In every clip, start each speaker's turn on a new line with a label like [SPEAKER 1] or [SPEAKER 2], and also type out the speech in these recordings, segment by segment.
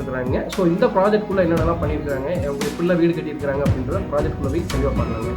[SPEAKER 1] கொடுத்துருக்காங்க. ஸோ இந்த ப்ராஜெக்ட்குள்ளே என்னென்னலாம் பண்ணியிருக்காங்க, அவங்க ஃபுல்லாக வீடு கட்டியிருக்காங்க அப்படின்றத ப்ராஜெக்ட்குள்ளே போய் தெளிவாக பார்க்கலாங்க.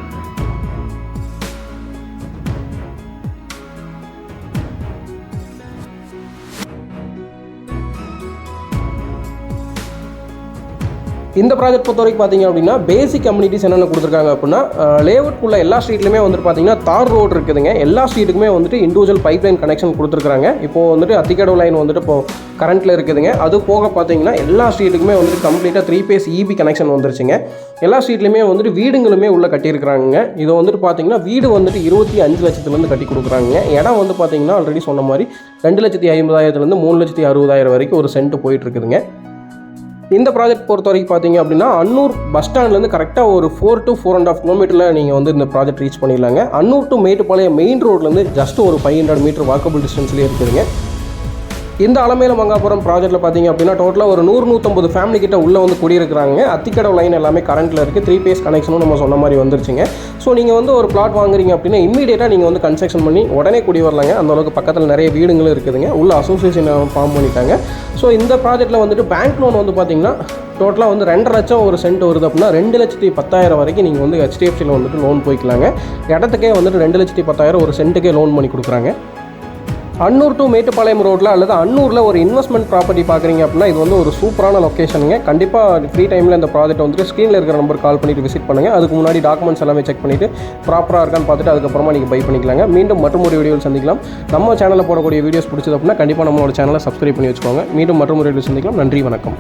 [SPEAKER 1] இந்த ப்ராஜெக்ட் பொறுத்த வரைக்கும் பார்த்தீங்க அப்படின்னா பேசிக் கம்யூனிட்டிஸ் என்னென்ன கொடுத்துருக்காங்க அப்படின்னா, லேஅவுட்குள்ள எல்லா ஸ்ட்ரீட்லையுமே வந்துட்டு பார்த்தீங்கன்னா தார் ரோடு இருக்குதுங்க. எல்லா ஸ்ட்ரீட்டுக்குமே வந்துட்டு இண்டிவிஜுவல் பைப் லைன் கனெக்ஷன் கொடுத்துருக்காங்க. இப்போது வந்துட்டு அத்திக்கடவு லைன் வந்துட்டு இப்போ கரண்ட்டில் இருக்குதுங்க. அது போக பார்த்தீங்கன்னா எல்லா ஸ்ட்ரீட்டுக்குமே வந்துட்டு கம்ப்ளீட்டாக 3 phase EB கனெக்ஷன் வந்துருச்சுங்க. எல்லா ஸ்ட்ரீட்லையுமே வந்துட்டு வீடுங்களுமே உள்ளே கட்டியிருக்கிறாங்க. இதை வந்துட்டு பார்த்தீங்கன்னா வீடு வந்துட்டு 25 லட்சத்துலேருந்து கட்டி கொடுக்குறாங்க. இடம் வந்து பார்த்தீங்கன்னா ஆல்ரெடி சொன்ன மாதிரி 2,50,000 3,60,000 வரைக்கும் ஒரு சென்ட் போயிட்டு இருக்குதுங்க. இந்த ப்ராஜெக்ட் பொறுத்த வரைக்கும் பார்த்தீங்க அப்படின்னா அன்னூர் பஸ் ஸ்டாண்ட்லேருந்து கரெக்டாக ஒரு 4 to 4.5 கிலோமீட்டரில் நீங்கள் வந்து இந்த ப்ராஜெக்ட் ரீச் பண்ணிடலாங்க. அன்னூர் டு மேட்டுப்பாளையம் மெயின் ரோட்லேருந்து ஜஸ்ட் ஒரு 500 மீட்டர் வாக்கபிள் டிஸ்டன்ஸ்லேயே இருக்குதுங்க. இந்த அலமேல மங்காபுரம் ப்ராஜெக்ட்டில் பார்த்தீங்க அப்படின்னா டோட்டலாக ஒரு 100-150 ஃபேமிலி கிட்ட உள்ளே வந்து குடியிருக்கிறாங்க. அத்திக்கடவு லைன் எல்லாமே கரண்ட்டில் இருக்குது. 3 phase கனெக்ஷனும் நம்ம சொன்ன மாதிரி வந்துருச்சுங்க. ஸோ நீங்கள் வந்து ஒரு பிளாட் வாங்குறீங்க அப்படின்னா இம்மீடியட்டாக நீங்கள் வந்து கன்ஸ்ட்ரக்ஷன் பண்ணி உடனே குடி வரலாங்க. அந்தளவுக்கு பக்கத்தில் நிறைய வீடுங்களும் இருக்குதுங்க. உள்ள அசோசியேஷன் ஃபார்ம் பண்ணிட்டாங்க. ஸோ இந்த ப்ராஜெக்ட்டில் வந்துட்டு பேங்க் லோன் வந்து பார்த்தீங்கன்னா டோட்டலாக வந்து 2.5 லட்சம் ஒரு சென்ட் வருது அப்படின்னா 2,10,000 வரைக்கும் நீங்கள் வந்து HDFCயில் வந்துட்டு லோன் போய்க்கலாங்க. இடத்துக்கே வந்துட்டு 2,10,000 ஒரு சென்ட்டுக்கே லோன் பண்ணி கொடுக்குறாங்க. அன்னூர் டு மேட்டுப்பாளையம் ரோட்டில் அல்லது அன்னூரில் ஒரு இன்வெஸ்ட்மெண்ட் ப்ராப்பர்ட்டி பார்க்குறீங்க அப்படின்னா இது வந்து ஒரு சூப்பரான லொக்கேஷனுங்க. கண்டிப்பாக ஃப்ரீ டைமில் இந்த ப்ராஜெக்ட் வந்துட்டு ஸ்க்ரீனில் இருக்கிற நம்பர் கால் பண்ணிவிட்டு விசிட் பண்ணுங்கள். அதுக்கு முன்னாடி டாக்குமெண்ட்ஸ் எல்லாமே செக் பண்ணிவிட்டு ப்ராப்பராக இருக்கான்னு பார்த்துட்டு அதுக்கப்புறமா நீங்கள் பை பண்ணிக்கலாங்க. மீண்டும் மற்றொரு வீடியோவில் சந்திக்கலாம். நம்ம சேனலில் போடக்கூடிய வீடியோஸ் பிடிச்சது அப்படின்னா கண்டிப்பாக நம்மளோட சேனலை சப்ஸ்கிரைப் பண்ணி வச்சுக்கோங்க. மீண்டும் மற்றொரு வீடியோ சந்திக்கலாம். நன்றி, வணக்கம்.